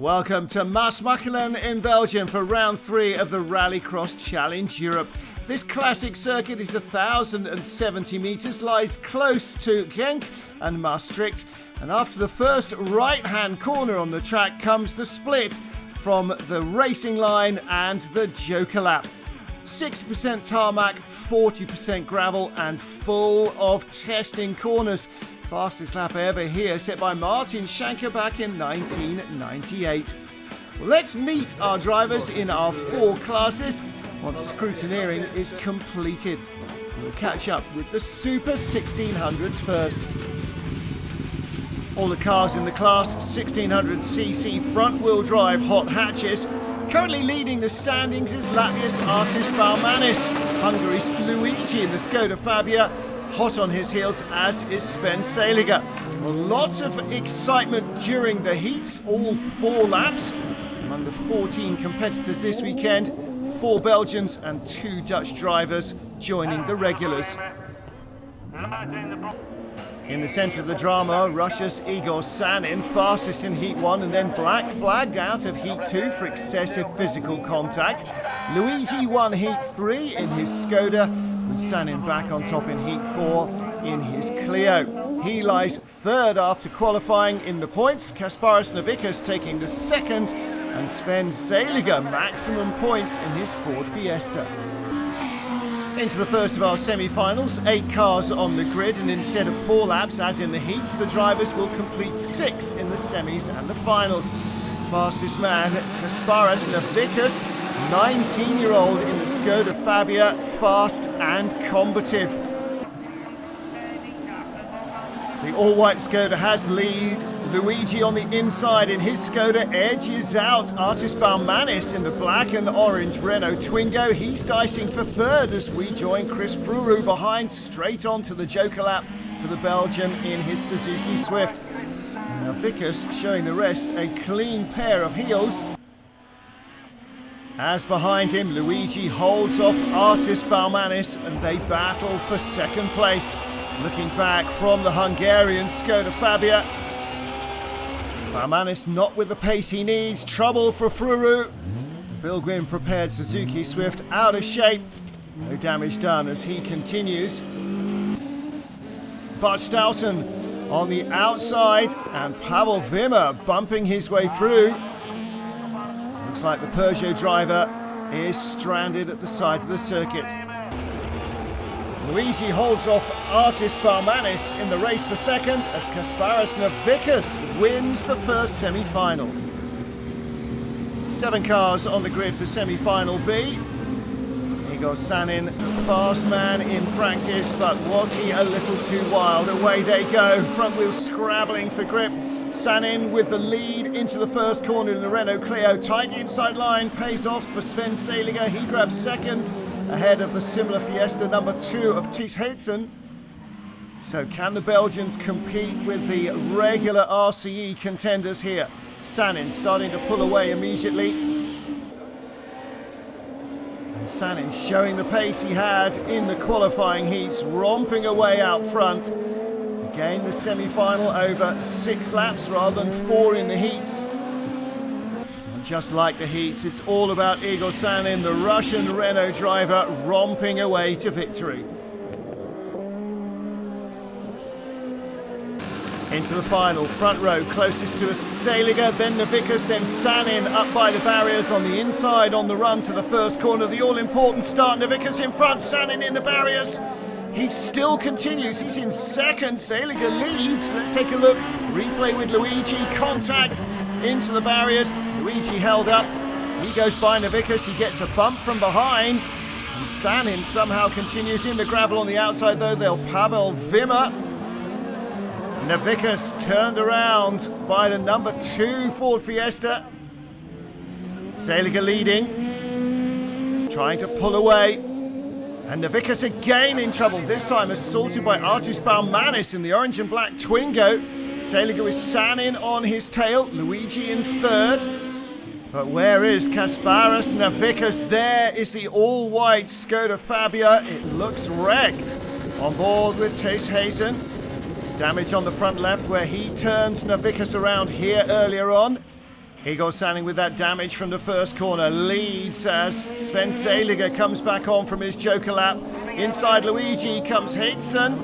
Welcome to Maasmechelen in Belgium for round 3 of the Rallycross Challenge Europe. This classic circuit is 1,070 metres, lies close to Genk and Maastricht, and after the first right-hand corner on the track comes the split from the racing line and the Joker lap. 60% tarmac, 40% gravel and full of testing corners. Fastest lap ever here, set by Martin Schanker back in 1998. Well, let's meet our drivers in our 4 classes once scrutineering is completed. We'll catch up with the Super 1600s first. All the cars in the class 1600cc front-wheel drive hot hatches. Currently leading the standings is Latvia's Artis Baumanis, Hungary's Luigi in the Skoda Fabia. Hot on his heels, as is Sven Seliger. Well, lots of excitement during the heats, all 4 laps. Among the 14 competitors this weekend, 4 Belgians and 2 Dutch drivers joining the regulars. In the centre of the drama, Russia's Igor Sanin, fastest in Heat 1 and then black flagged out of Heat 2 for excessive physical contact. Luigi won Heat 3 in his Skoda, with Sanin back on top in Heat 4 in his Clio. He lies 3rd after qualifying in the points, Kasparas Navikas taking the 2nd, and Sven Seliger maximum points in his Ford Fiesta. Into the first of our semi-finals, 8 cars on the grid, and instead of 4 laps as in the heats, the drivers will complete 6 in the semis and the finals. Fastest man, Kasparas Navikas, 19-year-old in the Skoda Fabia, fast and combative. The all-white Skoda has lead. Luigi on the inside in his Skoda edges out Artis Baumanis in the black and orange Renault Twingo. He's dicing for 3rd as we join Chris Froome behind, straight on to the Joker lap for the Belgian in his Suzuki Swift. Navikas showing the rest a clean pair of heels. As behind him, Luigi holds off Artis Baumanis and they battle for 2nd place. Looking back from the Hungarian Skoda Fabia, Baumanis not with the pace he needs, trouble for Froome. The Bilguin prepared Suzuki Swift out of shape. No damage done as he continues. Bart Stouten on the outside and Pavel Wimmer bumping his way through. Looks like the Peugeot driver is stranded at the side of the circuit. Luigi holds off Artis Baumanis in the race for 2nd as Kasparas Navikas wins the first semi-final. 7 cars on the grid for semi-final B. Igor Sanin, the fast man in practice, but was he a little too wild? Away they go, front wheel scrabbling for grip. Sanin with the lead into the first corner in the Renault Clio. Tight inside line, pays off for Sven Seliger. He grabs 2nd ahead of the similar Fiesta number 2 of Ties Hetzen. So can the Belgians compete with the regular RCE contenders here? Sanin starting to pull away immediately. And Sanin showing the pace he had in the qualifying heats, romping away out front. Again, the semi-final over 6 laps rather than 4 in the heats. And just like the heats, it's all about Igor Sanin, the Russian Renault driver, romping away to victory. Into the final, front row, closest to us, Seliger, then Navikas, then Sanin up by the barriers on the inside on the run to the first corner. The all-important start, Navikas in front, Sanin in the barriers. He still continues, he's in 2nd, Seliger leads. Let's take a look, replay with Luigi, contact into the barriers. Luigi held up, he goes by Navikas, he gets a bump from behind. And Sanin somehow continues in the gravel on the outside though, they'll Pavel Wimmer. Navikas turned around by the number 2 Ford Fiesta. Seliger leading, he's trying to pull away. And Navikas again in trouble, this time assaulted by Artis Baumanis in the orange and black Twingo. Seliger with Sanin on his tail, Luigi in 3rd. But where is Kasparas Navikas? There is the all-white Skoda Fabia. It looks wrecked. On board with Ties Hetzen. Damage on the front left where he turned Navikas around here earlier on. Igor Sanning with that damage from the first corner leads as Sven Seliger comes back on from his joker lap. Inside Luigi comes Heitzen.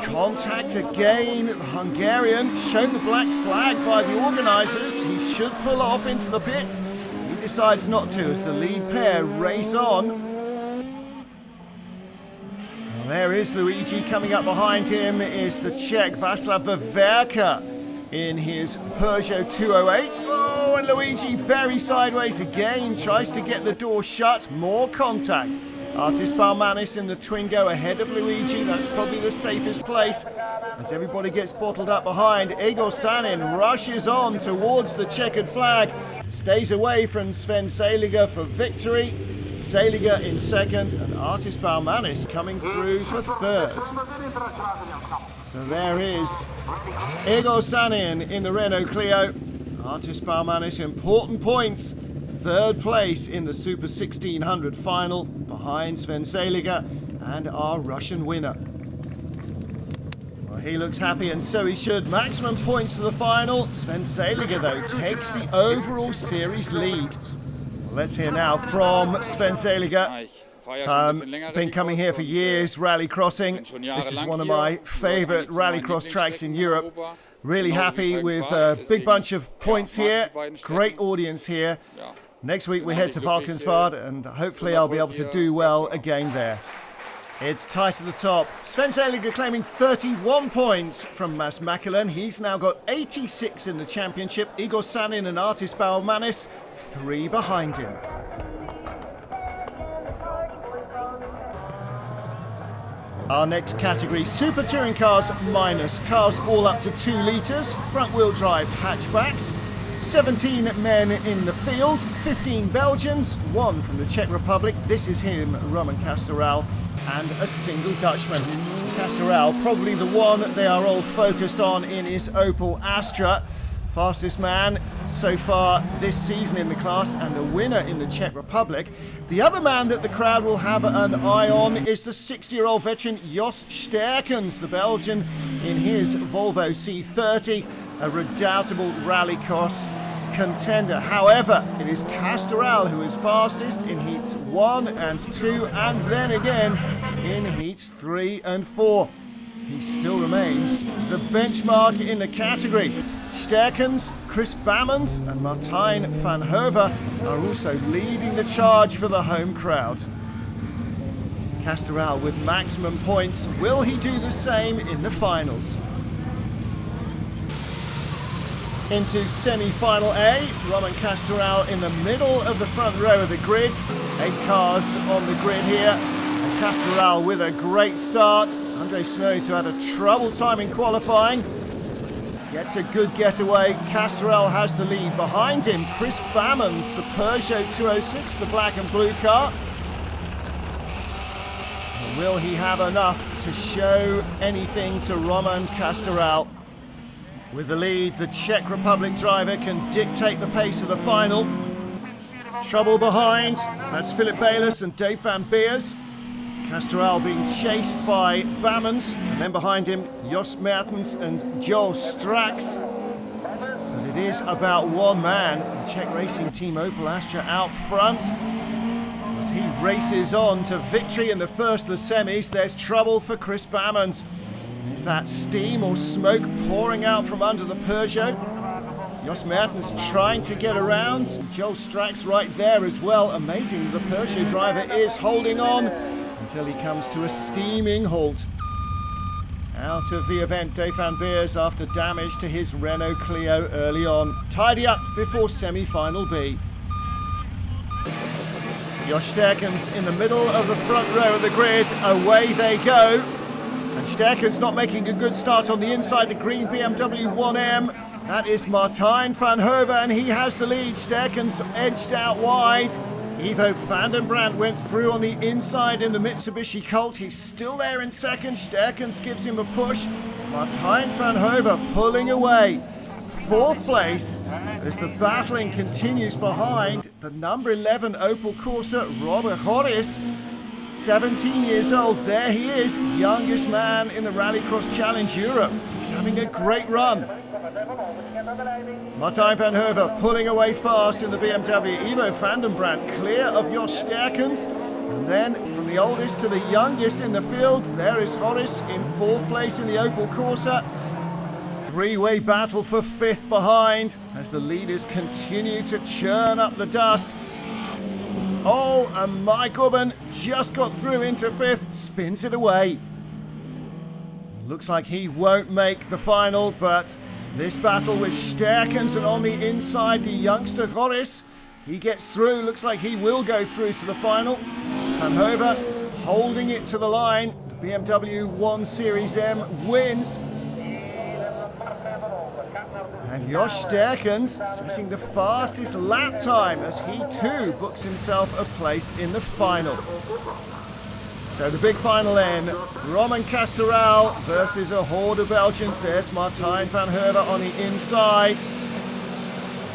Contact again. The Hungarian shown the black flag by the organisers. He should pull off into the pits. He decides not to as the lead pair race on. Well, there is Luigi. Coming up behind him is the Czech Václav Veverka in his Peugeot 208. Oh, and Luigi very sideways again. Tries to get the door shut. More contact. Artis Balmanis in the Twingo ahead of Luigi. That's probably the safest place as everybody gets bottled up behind. Igor Sanning rushes on towards the checkered flag. Stays away from Sven Seliger for victory. Seliger in second and Artis Balmanis coming through for third. So there is Igor Sanning in the Renault Clio. Artis Balmanis, important points. Third place in the Super 1600 final behind Sven Seliger and our Russian winner. Well, he looks happy and so he should. Maximum points for the final. Sven Seliger, though, takes the overall series lead. Well, let's hear now from Sven Seliger. Been coming here for years, rallycrossing. This is one of my favourite rallycross tracks in Europe. Really happy with a big bunch of points here. Great audience here. Next week we head to Valkenswaard and hopefully I'll be able to do well again there. It's tight at the top. Sven Seliger claiming 31 points from Mas Mechelen. He's now got 86 in the championship. Igor Sanning and Artis Balmanis, 3 behind him. Our next category, Super Touring Cars minus. Cars all up to 2 litres, front-wheel drive hatchbacks. 17 men in the field, 15 Belgians, 1 from the Czech Republic. This is him, Roman Castoral, and a single Dutchman. Castoral, probably the one they are all focused on in his Opel Astra. Fastest man so far this season in the class and the winner in the Czech Republic. The other man that the crowd will have an eye on is the 60-year-old veteran Jos Sterckens, the Belgian in his Volvo C30, a redoubtable rallycross contender. However, it is Castoral who is fastest in heats 1 and 2 and then again in heats 3 and 4. He still remains the benchmark in the category. Sterckens, Chris Bammons and Martijn van Hove are also leading the charge for the home crowd. Castoral with maximum points. Will he do the same in the finals? Into semi-final A, Roman Castoral in the middle of the front row of the grid. 8 cars on the grid here. And Castoral with a great start. Andre Snows, who had a trouble time in qualifying, gets a good getaway. Castoral has the lead. Behind him, Chris Bammons, the Peugeot 206, the black and blue car. And will he have enough to show anything to Roman Castoral? With the lead, the Czech Republic driver can dictate the pace of the final. Trouble behind, that's Philip Bayliss and Dave van Beers. Castoral being chased by Bammons, and then behind him, Jos Mertens and Joel Strax. But it is about one man, the Czech racing team Opel Astra out front. As he races on to victory in the first of the semis, there's trouble for Chris Bammons. Is that steam or smoke pouring out from under the Peugeot? Jos Mertens trying to get around. Joel Strax right there as well. Amazing, the Peugeot driver is holding on until he comes to a steaming halt. Out of the event, Dave van Beers after damage to his Renault Clio early on. Tidy up before semi-final B. Jos Sterckens in the middle of the front row of the grid. Away they go. And Sterckens not making a good start on the inside, the green BMW 1M. That is Martijn van Hove, and he has the lead. Sterckens edged out wide. Ivo van den Brandt went through on the inside in the Mitsubishi Colt. He's still there in second. Sterckens gives him a push. Martijn van Hove pulling away. Fourth place as the battling continues behind the number 11 Opel Corsa, Robert Horris. 17 years old, there he is, youngest man in the Rallycross Challenge Europe. He's having a great run. Martijn van Heuvel pulling away fast in the BMW. Ivo van den Brandt clear of Jos Sterkens. And then from the oldest to the youngest in the field, there is Horace in 4th place in the Opel Corsa. Three-way battle for 5th behind as the leaders continue to churn up the dust. Oh, and Mike Ubben just got through into 5th, spins it away. Looks like he won't make the final, but this battle with Sterkens and on the inside the youngster Horace, he gets through, looks like he will go through to the final. Van Heuvel holding it to the line, the BMW 1 Series M wins. And Jos Sterkens setting the fastest lap time as he too books himself a place in the final. So the big final then, Roman Castoral versus a horde of Belgians. There's Martijn van Heuvel on the inside.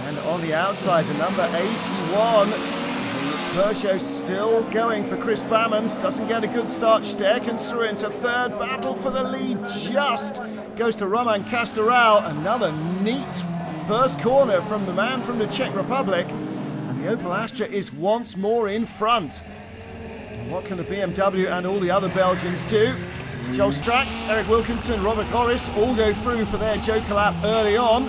And on the outside, the number 81, the Peugeot still going for Chris Bammons. Doesn't get a good start. Sterkens through into 3rd. Battle for the lead just goes to Roman Castoral. Another neat first corner from the man from the Czech Republic. And the Opel Astra is once more in front. What can the BMW and all the other Belgians do? Joel Strax, Eric Wilkinson, Robert Horace all go through for their Joker lap early on.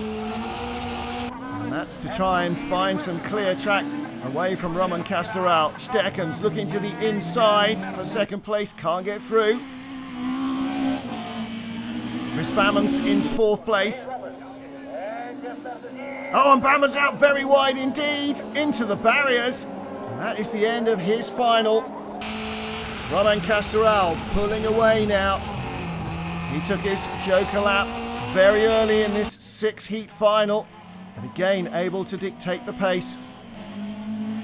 And that's to try and find some clear track away from Roman Castoral. Sterkens looking to the inside for 2nd place, can't get through. Chris Bammons in 4th place. Oh, and Bammons out very wide indeed, into the barriers. And that is the end of his final. Roman Castoral pulling away now. He took his Joker lap very early in this 6-heat final, and again able to dictate the pace.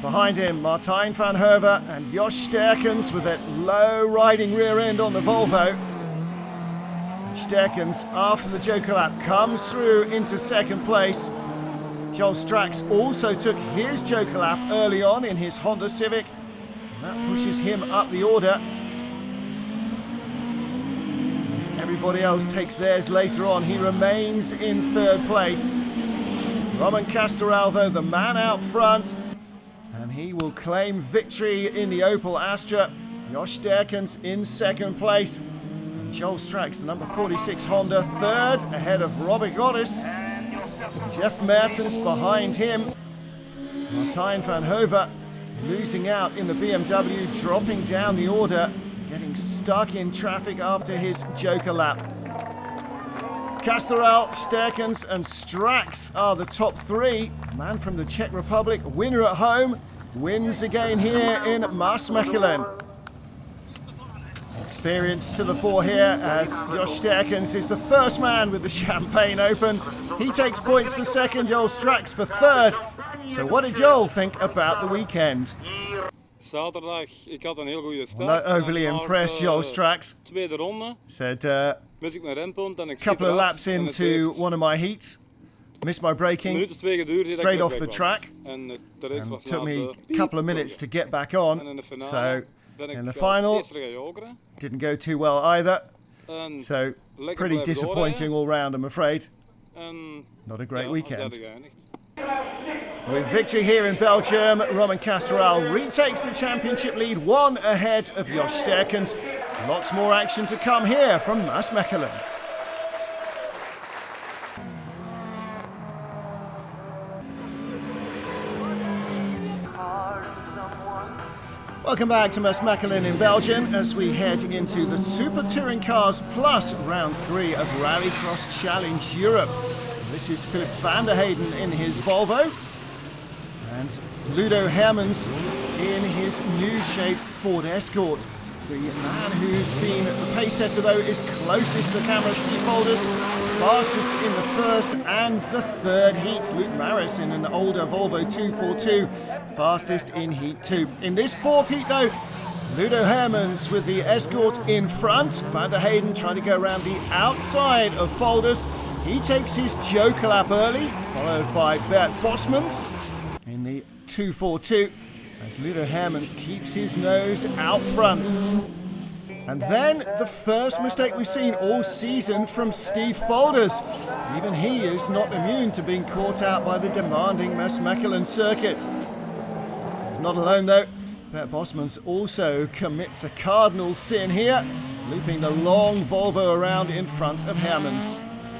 Behind him, Martijn van Heuvel and Jos Sterkens with that low riding rear end on the Volvo. Sterkens, after the Joker lap, comes through into 2nd place. Joel Strax also took his Joker lap early on in his Honda Civic. That pushes him up the order. As everybody else takes theirs later on, he remains in 3rd place. Roman Castoral, though, the man out front, and he will claim victory in the Opel Astra. Jos Sterkens in 2nd place. And Joel Strax, the number 46 Honda, 3rd, ahead of Robert Horace. Jeff Mertens behind him. Martijn van Heuvel losing out in the BMW, dropping down the order, getting stuck in traffic after his Joker lap. Castoral, Sterkens and Strax are the top 3. Man from the Czech Republic, winner at home, wins again here in Maasmechelen. Experience to the fore here as Jos Sterkens is the first man with the Champagne Open. He takes points for 2nd, Joel Strax for 3rd. So what did Joel think about the weekend? Zaterdag, ik had een heel goede start. Not overly impressed, Joel Strax. Tweede ronde. Said mis ik mijn rempunt en ik couple of laps into one of my heats. Missed my braking. Straight off the track. And took me a couple of minutes to get back on. So in the final, didn't go too well either. So pretty disappointing all round, I'm afraid. Not a great weekend. With victory here in Belgium, Roman Castoral retakes the championship lead, 1 ahead of Jos Sterkens. Lots more action to come here from Maasmechelen. Welcome back to Maasmechelen in Belgium as we head into the Super Touring Cars Plus Round 3 of Rallycross Challenge Europe. This is Philip van der Heyden in his Volvo and Ludo Hermans in his new shape Ford Escort. The man who's been the pace setter though is closest to the camera, Steve Holders, fastest in the 1st and the 3rd heats. Luke Maris in an older Volvo 242, fastest in heat 2. In this 4th heat though, Ludo Hermans with the Escort in front. Van der Heyden trying to go around the outside of Folders. He takes his Joker lap early, followed by Bert Bosmans in the 242, as Ludo Hermans keeps his nose out front. And then the first mistake we've seen all season from Steve Folders. Even he is not immune to being caught out by the demanding Maasmechelen circuit. He's not alone though. Bert Bosmans also commits a cardinal sin here, looping the long Volvo around in front of Hermans.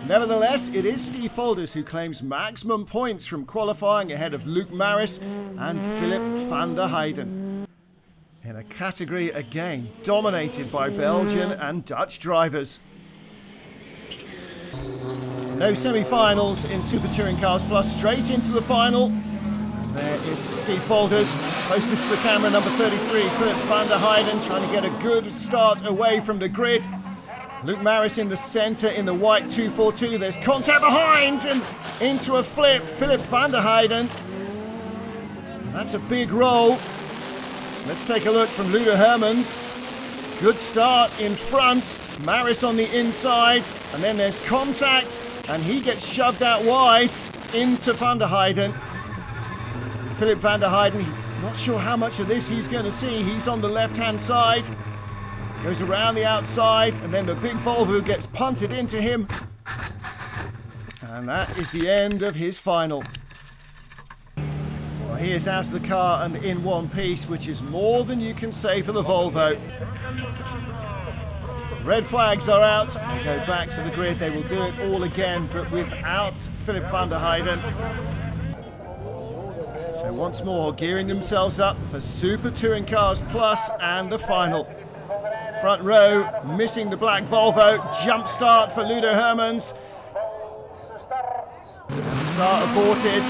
Nevertheless, it is Steve Folders who claims maximum points from qualifying ahead of Luke Maris and Philip van der Heijden. In a category again dominated by Belgian and Dutch drivers. No semi-finals in Super Touring Cars Plus, straight into the final. There is Steve Folders, closest to the camera, number 33, Philip van der Heijden, trying to get a good start away from the grid. Luke Maris in the centre in the white 242. There's contact behind and into a flip. Philip van der Heijden. That's a big roll. Let's take a look from Ludo Hermans. Good start in front. Maris on the inside. And then there's contact. And he gets shoved out wide into van der Heijden. Philip van der Heijden, not sure how much of this he's going to see. He's on the left-hand side. Goes around the outside. And then the big Volvo gets punted into him. And that is the end of his final. He is out of the car and in one piece, which is more than you can say for the Volvo. Red flags are out. They go back to the grid. They will do it all again, but without Philip van der Heijden. So once more, gearing themselves up for Super Touring Cars Plus and the final. Front row, missing the black Volvo. Jump start for Ludo Hermans. Start aborted.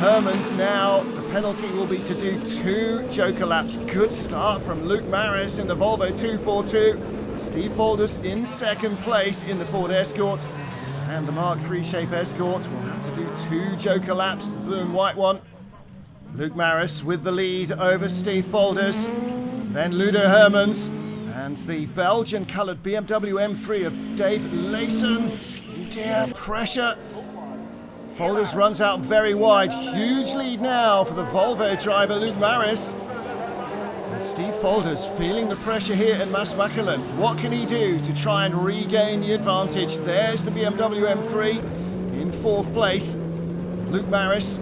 Hermans now, the penalty will be to do 2 joker laps. Good start from Luke Maris in the Volvo 242. Steve Folders in second place in the Ford Escort. And the Mark III Shape Escort will have to do 2 joker laps, the blue and white one. Luke Maris with the lead over Steve Folders. Then Ludo Hermans and the Belgian coloured BMW M3 of Dave Leysen. Oh dear, pressure. Folders runs out very wide. Huge lead now for the Volvo driver Luke Maris. And Steve Folders feeling the pressure here in Maasmechelen. What can he do to try and regain the advantage? There's the BMW M3 in 4th place. Luke Maris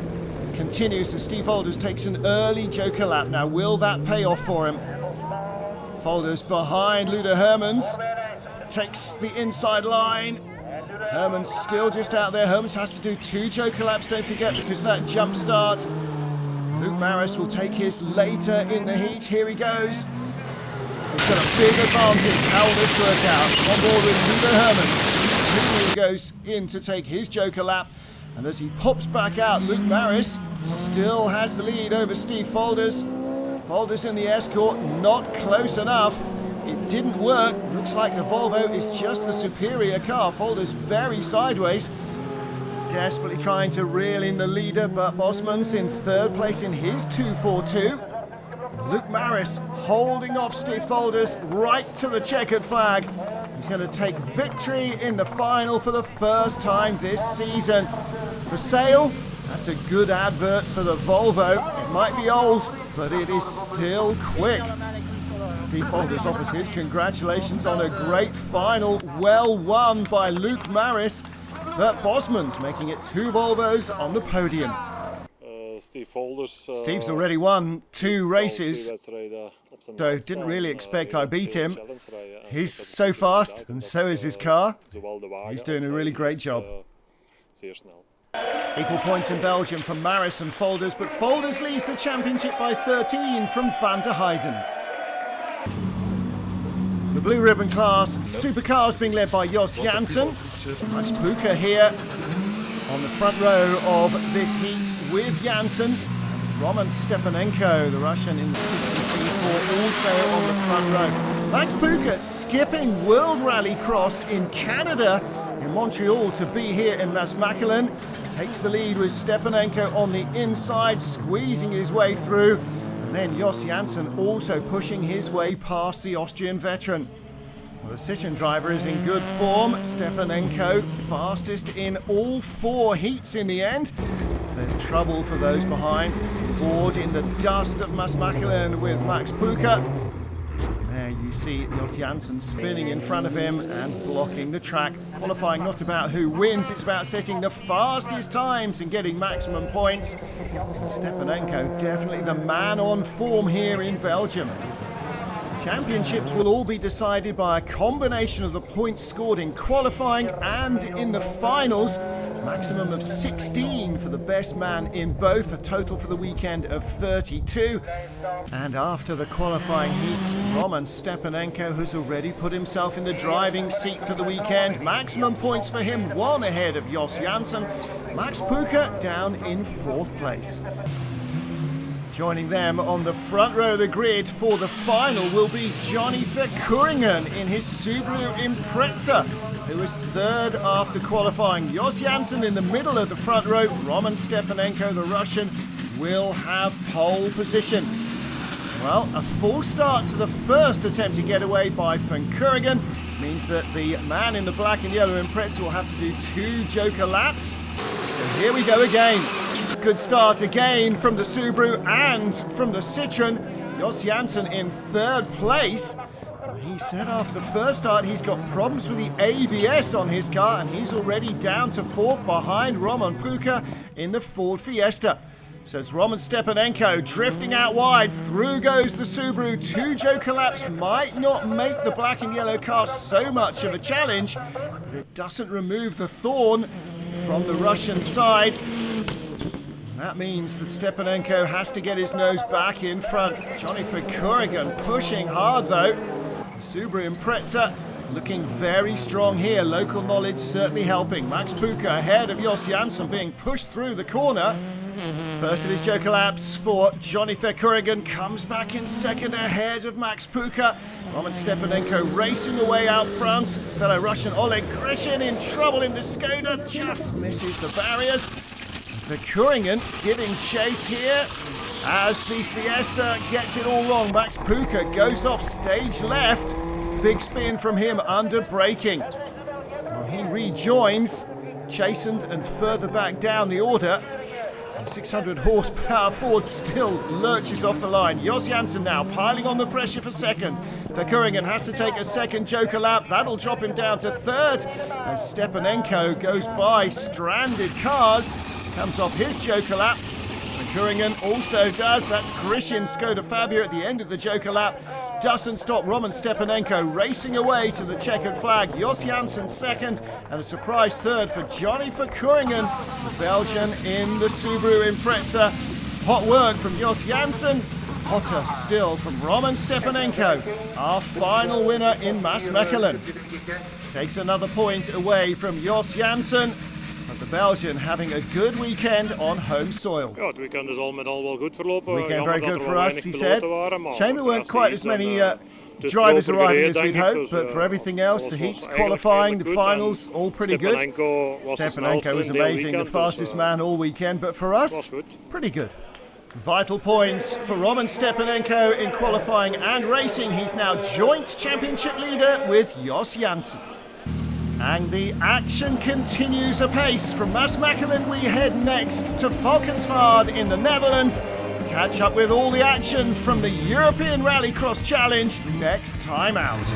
continues as Steve Folders takes an early joker lap. Now will that pay off for him? Folders behind Ludo Hermans. Takes the inside line. Hermans still just out there. Hermans has to do 2 joker laps, don't forget, because of that jump start. Luke Maris will take his later in the heat. Here he goes. He's got a big advantage. How will this work out? On board with Ludo Hermans. He goes in to take his joker lap. And as he pops back out, Luke Maris still has the lead over Steve Folders. Folders in the Escort, not close enough. It didn't work. Looks like the Volvo is just the superior car. Folders very sideways. Desperately trying to reel in the leader, but Bosmans in 3rd place in his 242. Luke Maris holding off Steve Folders right to the checkered flag. He's going to take victory in the final for the first time this season. For sale, that's a good advert for the Volvo. It might be old, but it is still quick. Steve Folders offers his congratulations on a great final. Well won by Luke Maris. Bert Bosmans making it 2 Volvos on the podium. Steve's already won 2 races, so didn't really expect I beat him. He's so fast, and so is his car. He's doing a really great job. Equal points in Belgium from Maris and Folders, but Folders leads the championship by 13 from van der Heijden. The blue ribbon class supercars being led by Jos Janssen. Max Puka here on the front row of this heat with Janssen. Roman Stepanenko, the Russian in the 60C4, also on the front row. Max Puka skipping World Rallycross in Canada, in Montreal, to be here in Maasmechelen. Takes the lead with Stepanenko on the inside, squeezing his way through. And then Jos Janssen also pushing his way past the Austrian veteran. Well, the Citroën driver is in good form. Stepanenko fastest in all 4 heats in the end. There's trouble for those behind. Board in the dust of Maasmechelen with Max Puka. There you see Jos Janssen spinning in front of him and blocking the track. Qualifying not about who wins, it's about setting the fastest times and getting maximum points. Stepanenko definitely the man on form here in Belgium. Championships will all be decided by a combination of the points scored in qualifying and in the finals. Maximum of 16 for the best man in both, a total for the weekend of 32. And after the qualifying heats, Roman Stepanenko has already put himself in the driving seat for the weekend. Maximum points for him, one ahead of Jos Janssen. Max Puka down in 4th place. Joining them on the front row of the grid for the final will be Johnny Verkeuringen in his Subaru Impreza, who was 3rd after qualifying. Jos Janssen in the middle of the front row. Roman Stepanenko, the Russian, will have pole position. Well, a full start to the first attempt to get away by Verkeuringen means that the man in the black and yellow Impreza will have to do 2 joker laps. So here we go again. Good start again from the Subaru and from the Citroen. Jos Janssen in 3rd place. He said after the first start he's got problems with the ABS on his car, and he's already down to 4th behind Roman Puka in the Ford Fiesta. So it's Roman Stepanenko drifting out wide. Through goes the Subaru. 2 joker laps might not make the black and yellow car so much of a challenge, but it doesn't remove the thorn from the Russian side. That means that Stepanenko has to get his nose back in front. Johnny Verkeuringen pushing hard though. The Subaru Impreza looking very strong here. Local knowledge certainly helping. Max Puka ahead of Jos Janssen being pushed through the corner. First of his joker laps for Johnny Verkeuringen, comes back in 2nd ahead of Max Puka. Roman Stepanenko racing away out front. Fellow Russian Oleg Grishin in trouble in the Skoda, just misses the barriers. Verkeuringen giving chase here as the Fiesta gets it all wrong. Max Puka goes off stage left. Big spin from him under braking. Well, he rejoins, chastened and further back down the order. 600 horsepower Ford still lurches off the line. Jos Janssen now piling on the pressure for 2nd. Verkeuringen has to take a 2nd joker lap. That'll drop him down to 3rd as Stepanenko goes by stranded cars. Comes off his joker lap. Verkeuringen also does. That's Grishin Skoda Fabia at the end of the joker lap. Doesn't stop Roman Stepanenko racing away to the checkered flag. Jos Janssen 2nd and a surprise 3rd for Johnny Verkeuringen, the Belgian in the Subaru Impreza. Hot work from Jos Janssen. Hotter still from Roman Stepanenko, our final winner in Maasmechelen. Takes another point away from Jos Janssen. But the Belgian having a good weekend on home soil. Ja, het weekend is al met al wel goed verlopen. Weekend very good for us, he said. Shame there weren't quite as many drivers arriving as we'd hoped, but for everything else, the heats, qualifying, the finals, all pretty good. Stepanenko was amazing, the fastest man all weekend, but for us, pretty good. Vital points for Roman Stepanenko in qualifying and racing. He's now joint championship leader with Jos Janssen. And the action continues apace. From Maasmechelen we head next to Valkenswaard in the Netherlands. Catch up with all the action from the European Rallycross Challenge next time out.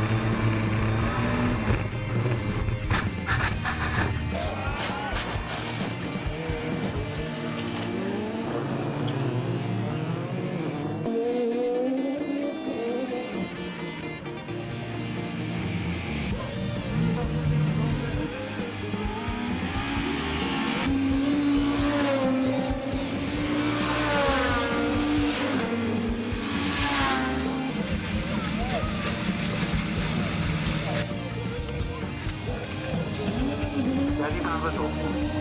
Ja, die gaan we zo.